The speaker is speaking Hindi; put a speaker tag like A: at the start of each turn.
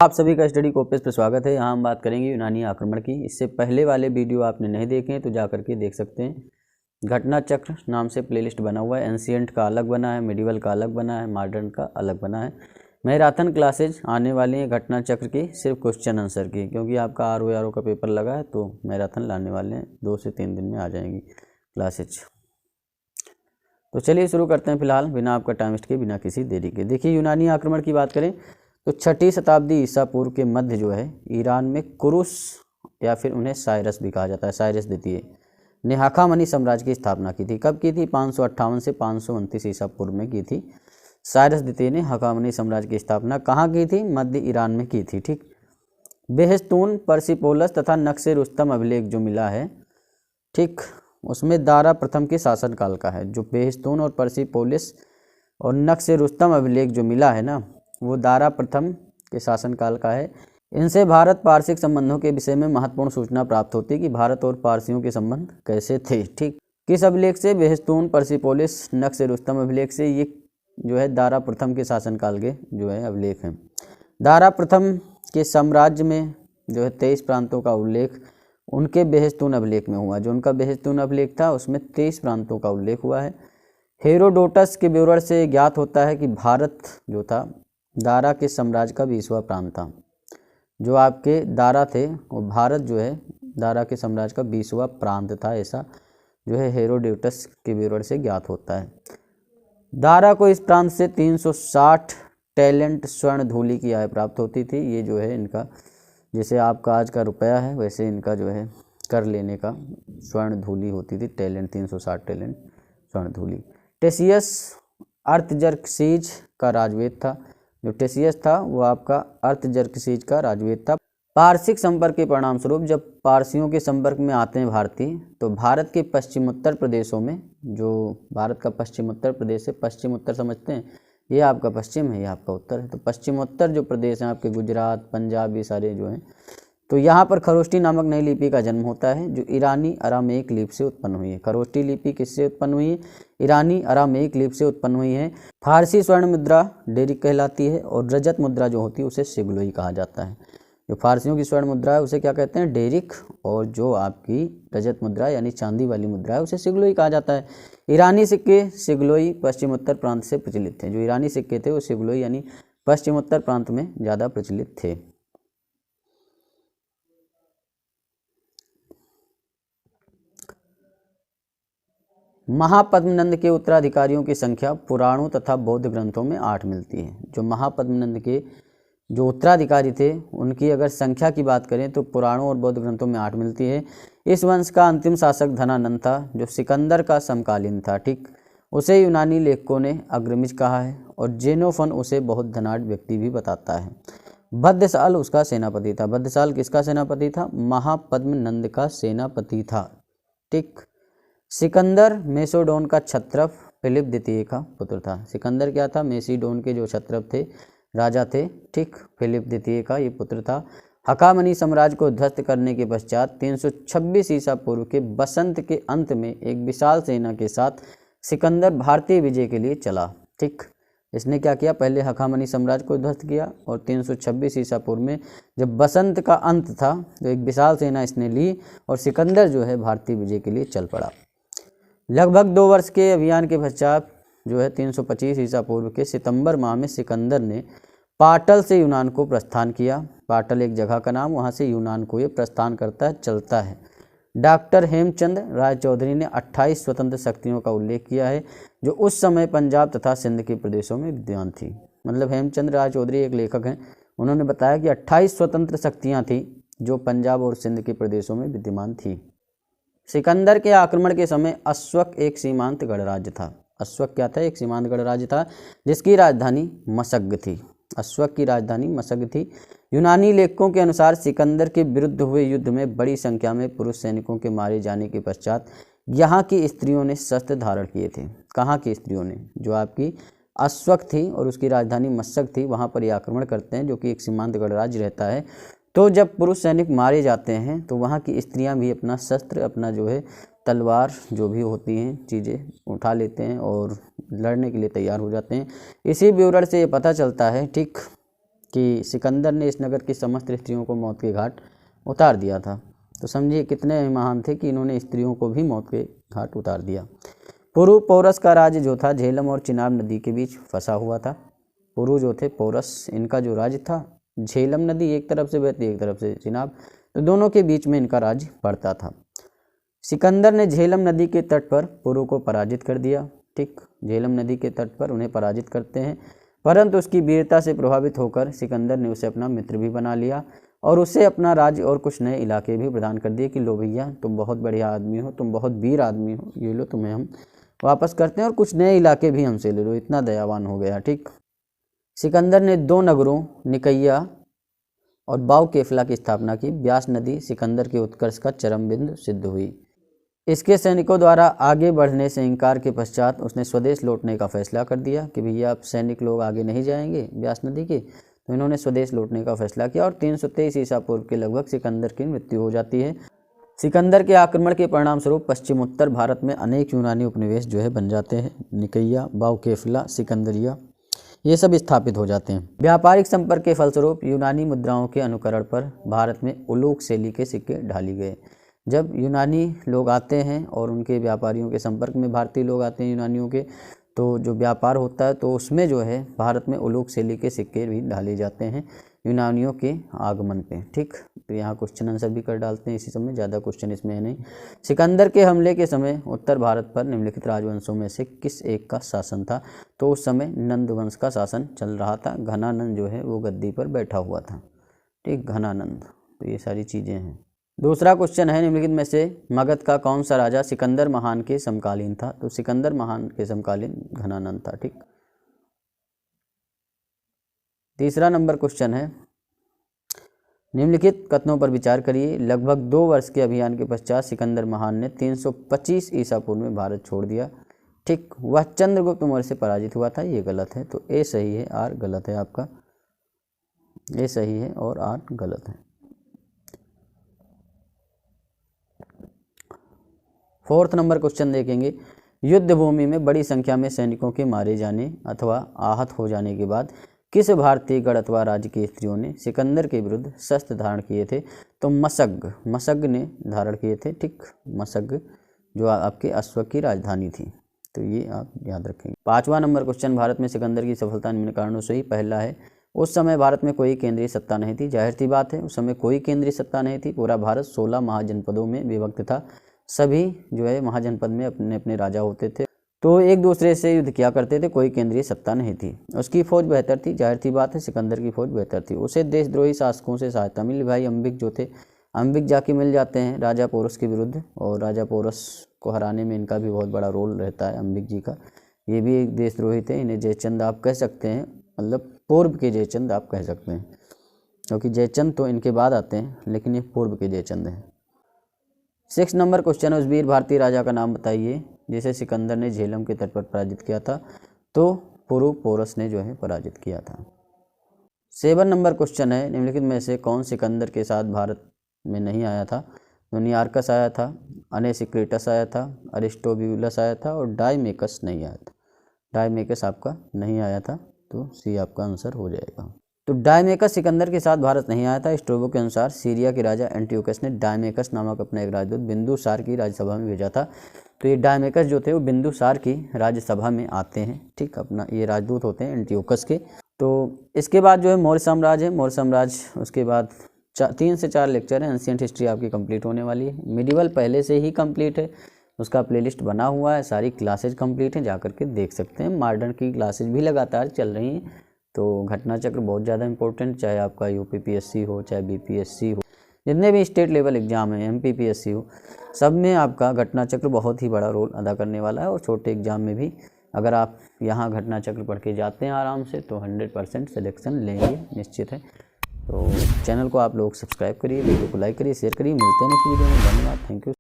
A: आप सभी का स्टडी कोर्स पर स्वागत है। यहाँ हम बात करेंगे यूनानी आक्रमण की। इससे पहले वाले वीडियो आपने नहीं देखे हैं तो जा करके देख सकते हैं। घटना चक्र नाम से प्लेलिस्ट बना हुआ है। एंशिएंट का अलग बना है, मिडिवल का अलग बना है, मॉडर्न का अलग बना है। मैराथन क्लासेज आने वाली हैं घटना चक्र की, सिर्फ क्वेश्चन आंसर की, क्योंकि आपका आरओ का पेपर लगा है तो मैराथन लाने वाले हैं। 2 से 3 दिन में आ जाएंगी क्लासेज। तो चलिए शुरू करते हैं फिलहाल बिना आपका टाइम वेस्ट के, बिना किसी देरी के। देखिए यूनानी आक्रमण की बात करें तो 6ठी शताब्दी ईसा पूर्व के मध्य जो है ईरान में कुरुस या फिर उन्हें साइरस भी कहा जाता है, साइरस द्वितीय ने हखामनी साम्राज्य की स्थापना की थी। कब की थी? 558 से 529 ईसा पूर्व में की थी। साइरस द्वितीय ने हखामनी साम्राज्य की स्थापना कहाँ की थी? मध्य ईरान में की थी। ठीक, बेहस्तून, पर्सिपोलस तथा नक्शे रुस्तम अभिलेख जो मिला है, ठीक, उसमें दारा प्रथम के शासनकाल का है। जो बेहस्तून और पर्सिपोलिस और नक्शे रुस्तम अभिलेख जो मिला है ना, वो दारा प्रथम के शासनकाल का है। इनसे भारत पारसिक संबंधों के विषय में महत्वपूर्ण सूचना प्राप्त होती है कि भारत और पारसियों के संबंध कैसे थे। ठीक, किस अभिलेख से? बेहस्तून, पर्सिपोलिस, नक्शे रुस्तम अभिलेख से। ये जो है दारा प्रथम के शासनकाल के जो है अभिलेख हैं। दारा प्रथम के साम्राज्य में जो है 23 प्रांतों का उल्लेख उनके बेहस्तून अभिलेख में हुआ। जो उनका बेहस्तून अभिलेख था उसमें 23 प्रांतों का उल्लेख हुआ है। हेरोडोटस के विवरण से ज्ञात होता है कि भारत जो था दारा के साम्राज्य का 20वां प्रांत था। जो आपके दारा थे वो भारत जो है दारा के साम्राज्य का 20वां प्रांत था, ऐसा जो है हेरोडोटस के विवरण से ज्ञात होता है। दारा को इस प्रांत से 360 टैलेंट स्वर्ण धूलि की आय प्राप्त होती थी। ये जो है इनका, जैसे आपका आज का रुपया है वैसे इनका जो है कर लेने का स्वर्ण धूलि होती थी। टैलेंट 360 टैलेंट स्वर्ण धूलि। टेसियस अर्थजर्कसीज का राजवेद था। जो टेसियस था वो आपका अर्थजर्कसीज का राजवेद था। पारसिक संपर्क के परिणाम स्वरूप जब पारसियों के संपर्क में आते हैं भारतीय, तो भारत के पश्चिमोत्तर प्रदेशों में, जो भारत का पश्चिमोत्तर प्रदेश है, पश्चिम उत्तर समझते हैं, ये आपका पश्चिम है, ये आपका उत्तर है। तो पश्चिमोत्तर जो प्रदेश हैं आपके, गुजरात, पंजाब, ये सारे जो हैं, तो यहाँ पर खरोष्टी नामक नई लिपि का जन्म होता है जो ईरानी अरामेक लिपि से उत्पन्न हुई है। खरोष्टी लिपि किससे उत्पन्न हुई है? ईरानी अरामेक लिपि से उत्पन्न हुई है। फारसी स्वर्ण मुद्रा डेरिक कहलाती है और रजत मुद्रा जो होती है उसे सिगलोई कहा जाता है। जो फारसियों की स्वर्ण मुद्रा है उसे क्या कहते हैं? डेरिक, और जो आपकी रजत मुद्रा यानी चांदी वाली मुद्रा है उसे सिगलोई कहा जाता है। ईरानी सिक्के सिगलोई पश्चिमोत्तर प्रांत से प्रचलित थे। जो ईरानी सिक्के थे वो सिगलोई यानी पश्चिमोत्तर प्रांत में ज़्यादा प्रचलित थे। महापद्मनंद के उत्तराधिकारियों की संख्या पुराणों तथा बौद्ध ग्रंथों में 8 मिलती है। जो महापद्मनंद के जो उत्तराधिकारी थे उनकी अगर संख्या की बात करें तो पुराणों और बौद्ध ग्रंथों में 8 मिलती है। इस वंश का अंतिम शासक धनानंद था जो सिकंदर का समकालीन था। ठीक, उसे यूनानी लेखकों ने अग्रमिज कहा है और जेनोफन उसे बहुत धनाढ़ व्यक्ति भी बताता है। भद्रसाल उसका सेनापति था। भद्रसाल किसका सेनापति था? महापद्मनंद का सेनापति था। ठीक, सिकंदर मेसोडोन का क्षत्रप फिलिप द्वितीय का पुत्र था। सिकंदर क्या था? मेसिडोन के जो क्षत्रप थे, राजा थे, ठीक, फिलिप द्वितीय का ये पुत्र था। हखामनी साम्राज्य को ध्वस्त करने के पश्चात 326 ईसा पूर्व के बसंत के अंत में एक विशाल सेना के साथ सिकंदर भारतीय विजय के लिए चला। ठीक, इसने क्या किया? पहले हखामनी साम्राज्य को ध्वस्त किया और 326 ईसा पूर्व में जब बसंत का अंत था तो एक विशाल सेना इसने ली और सिकंदर जो है भारतीय विजय के लिए चल पड़ा। लगभग 2 वर्ष के अभियान के पश्चात जो है 325 ईसा पूर्व के सितंबर माह में सिकंदर ने पाटल से यूनान को प्रस्थान किया। पाटल एक जगह का नाम, वहाँ से यूनान को ये प्रस्थान करता है, चलता है। डॉक्टर हेमचंद राय चौधरी ने 28 स्वतंत्र शक्तियों का उल्लेख किया है जो उस समय पंजाब तथा सिंध के प्रदेशों में विद्यमान थी। मतलब हेमचंद राय चौधरी एक लेखक हैं, उन्होंने बताया कि 28 स्वतंत्र शक्तियाँ थीं जो पंजाब और सिंध के प्रदेशों में विद्यमान थी। सिकंदर के आक्रमण के समय अश्वक एक सीमांत गणराज्य था। अश्वक क्या था? एक सीमांत गणराज्य था जिसकी राजधानी मशग थी। अश्वक की राजधानी मशग थी। यूनानी लेखकों के अनुसार सिकंदर के विरुद्ध हुए युद्ध में बड़ी संख्या में पुरुष सैनिकों के मारे जाने के पश्चात यहाँ की स्त्रियों ने शस्त्र धारण किए थे। कहाँ की स्त्रियों ने? जो आपकी अश्वक थी और उसकी राजधानी मशग थी, वहाँ पर ये आक्रमण करते हैं जो कि एक सीमांत गणराज्य रहता है। तो जब पुरुष सैनिक मारे जाते हैं तो वहाँ की स्त्रियां भी अपना शस्त्र, अपना जो है तलवार, जो भी होती हैं चीज़ें उठा लेते हैं और लड़ने के लिए तैयार हो जाते हैं। इसी विवरण से ये पता चलता है, ठीक, कि सिकंदर ने इस नगर की समस्त स्त्रियों को मौत के घाट उतार दिया था। तो समझिए कितने महान थे कि इन्होंने स्त्रियों को भी मौत के घाट उतार दिया। पुरु पौरस का राज्य जो था झेलम और चिनाब नदी के बीच फंसा हुआ था। पुरु जो थे पौरस, इनका जो राज्य था, झेलम नदी एक तरफ से बहती एक तरफ से चिनाब, तो दोनों के बीच में इनका राज्य पड़ता था। सिकंदर ने झेलम नदी के तट पर पुरु को पराजित कर दिया। ठीक, झेलम नदी के तट पर उन्हें पराजित करते हैं, परंतु उसकी वीरता से प्रभावित होकर सिकंदर ने उसे अपना मित्र भी बना लिया और उसे अपना राज्य और कुछ नए इलाके भी प्रदान कर दिए कि लो भैया, तुम बहुत बढ़िया आदमी हो, तुम बहुत वीर आदमी हो, ये लो, तुम्हें हम वापस करते हैं और कुछ नए इलाके भी हमसे ले लो। इतना दयावान हो गया। ठीक, सिकंदर ने 2 नगरों निकैया और बावकेफला की स्थापना की। ब्यास नदी सिकंदर के उत्कर्ष का चरम बिंदु सिद्ध हुई। इसके सैनिकों द्वारा आगे बढ़ने से इंकार के पश्चात उसने स्वदेश लौटने का फैसला कर दिया कि भैया अब सैनिक लोग आगे नहीं जाएंगे ब्यास नदी के, तो इन्होंने स्वदेश लौटने का फैसला किया और 323 ईसा पूर्व के लगभग सिकंदर की मृत्यु हो जाती है। सिकंदर के आक्रमण के परिणाम स्वरूप पश्चिमोत्तर भारत में अनेक यूनानी उपनिवेश जो है बन जाते हैं। निकैया, बावकेफला, सिकंदरिया, ये सब स्थापित हो जाते हैं। व्यापारिक संपर्क के फलस्वरूप यूनानी मुद्राओं के अनुकरण पर भारत में उलूक शैली के सिक्के ढाली गए। जब यूनानी लोग आते हैं और उनके व्यापारियों के संपर्क में भारतीय लोग आते हैं यूनानियों के, तो जो व्यापार होता है तो उसमें जो है भारत में उलूक शैली के सिक्के भी डाले जाते हैं यूनानियों के आगमन पे। ठीक, तो यहाँ क्वेश्चन आंसर भी कर डालते हैं इसी समय, ज़्यादा क्वेश्चन इसमें है नहीं। सिकंदर के हमले के समय उत्तर भारत पर निम्नलिखित राजवंशों में से किस एक का शासन था? तो उस समय नंद वंश का शासन चल रहा था। घनानंद जो है वो गद्दी पर बैठा हुआ था। ठीक, घनानंद। तो ये सारी चीज़ें हैं। दूसरा क्वेश्चन है, निम्नलिखित में से मगध का कौन सा राजा सिकंदर महान के समकालीन था? तो सिकंदर महान के समकालीन घनानंद था। ठीक, तीसरा नंबर क्वेश्चन है, निम्नलिखित कथनों पर विचार करिए। लगभग 2 वर्ष के अभियान के पश्चात सिकंदर महान ने 325 ईसा पूर्व में भारत छोड़ दिया। ठीक, वह चंद्रगुप्त मौर्य से पराजित हुआ था। ये गलत है, तो ए सही है, आर गलत है। आपका ए सही है और आर गलत है। 4th नंबर क्वेश्चन देखेंगे, युद्ध भूमि में बड़ी संख्या में सैनिकों के मारे जाने अथवा आहत हो जाने के बाद किस भारतीय गढ़ अथवा राज्य की स्त्रियों ने सिकंदर के विरुद्ध शस्त्र धारण किए थे? तो मसग ने धारण किए थे। ठीक, मसग जो आपके अश्व की राजधानी थी, तो ये आप याद रखेंगे। 5वां नंबर क्वेश्चन, भारत में सिकंदर की सफलता निम्न कारणों से ही। पहला है, उस समय भारत में कोई केंद्रीय सत्ता नहीं थी। जाहिर सी बात है, उस समय कोई केंद्रीय सत्ता नहीं थी। पूरा भारत 16 महाजनपदों में विभक्त था। सभी जो है महाजनपद में अपने अपने राजा होते थे, तो एक दूसरे से युद्ध किया करते थे। कोई केंद्रीय सत्ता नहीं थी। उसकी फौज बेहतर थी। जाहिर सी बात है, सिकंदर की फौज बेहतर थी। उसे देशद्रोही शासकों से सहायता मिली। भाई अंबिक जो थे, अंबिक जाके मिल जाते हैं राजा पोरस के विरुद्ध, और राजा पोरस को हराने में इनका भी बहुत बड़ा रोल रहता है अंबिक जी का। ये भी एक देशद्रोही थे। इन्हें जयचंद आप कह सकते हैं, मतलब पूर्व के जयचंद आप कह सकते हैं, क्योंकि जयचंद तो इनके बाद आते हैं, लेकिन ये पूर्व के जयचंद हैं। 6 नंबर क्वेश्चन है, उस वीर भारतीय राजा का नाम बताइए जिसे सिकंदर ने झेलम के तट पर पराजित किया था? तो पुरु पौरस ने जो है पराजित किया था। 7 नंबर क्वेश्चन है, निम्नलिखित में से कौन सिकंदर के साथ भारत में नहीं आया था? तो नियार्कस आया था, अनेसिक्रेटस आया था, अरिस्टोब्यूलस आया था और डायमेकस नहीं आया था। डायमेकस आपका नहीं आया था, तो सी आपका आंसर हो जाएगा। तो डायमेकस सिकंदर के साथ भारत नहीं आया था। स्ट्रोबो के अनुसार सीरिया के राजा एंटियोकस ने डायमेकस नामक अपना एक राजदूत बिंदुसार की राज्यसभा में भेजा था। तो ये डायमेकस जो थे वो बिंदुसार की राज्यसभा में आते हैं। ठीक, अपना ये राजदूत होते हैं एंटियोकस के। तो इसके बाद जो है मौर्य साम्राज्य है। मौर्य साम्राज्य उसके बाद 3 से 4 लेक्चर है। एंशिएंट हिस्ट्री आपकी कंप्लीट होने वाली है। मिडिवल पहले से ही कंप्लीट है, उसका प्लेलिस्ट बना हुआ है, सारी क्लासेज कंप्लीट हैं, जाकर के देख सकते हैं। मॉडर्न की क्लासेज भी लगातार चल रही हैं। तो घटना चक्र बहुत ज़्यादा इंपॉर्टेंट, चाहे आपका यूपीपीएससी हो, चाहे बीपीएससी हो, जितने भी स्टेट लेवल एग्जाम हैं, एमपीपीएससी हो, सब में आपका घटना चक्र बहुत ही बड़ा रोल अदा करने वाला है। और छोटे एग्जाम में भी अगर आप यहाँ घटना चक्र पढ़ के जाते हैं आराम से, तो 100% सिलेक्शन लेंगे, निश्चित है। तो चैनल को आप लोग सब्सक्राइब करिए, वीडियो को लाइक करिए, शेयर करिए। मिलते हैं नेक्स्ट वीडियो में। धन्यवाद, थैंक यू।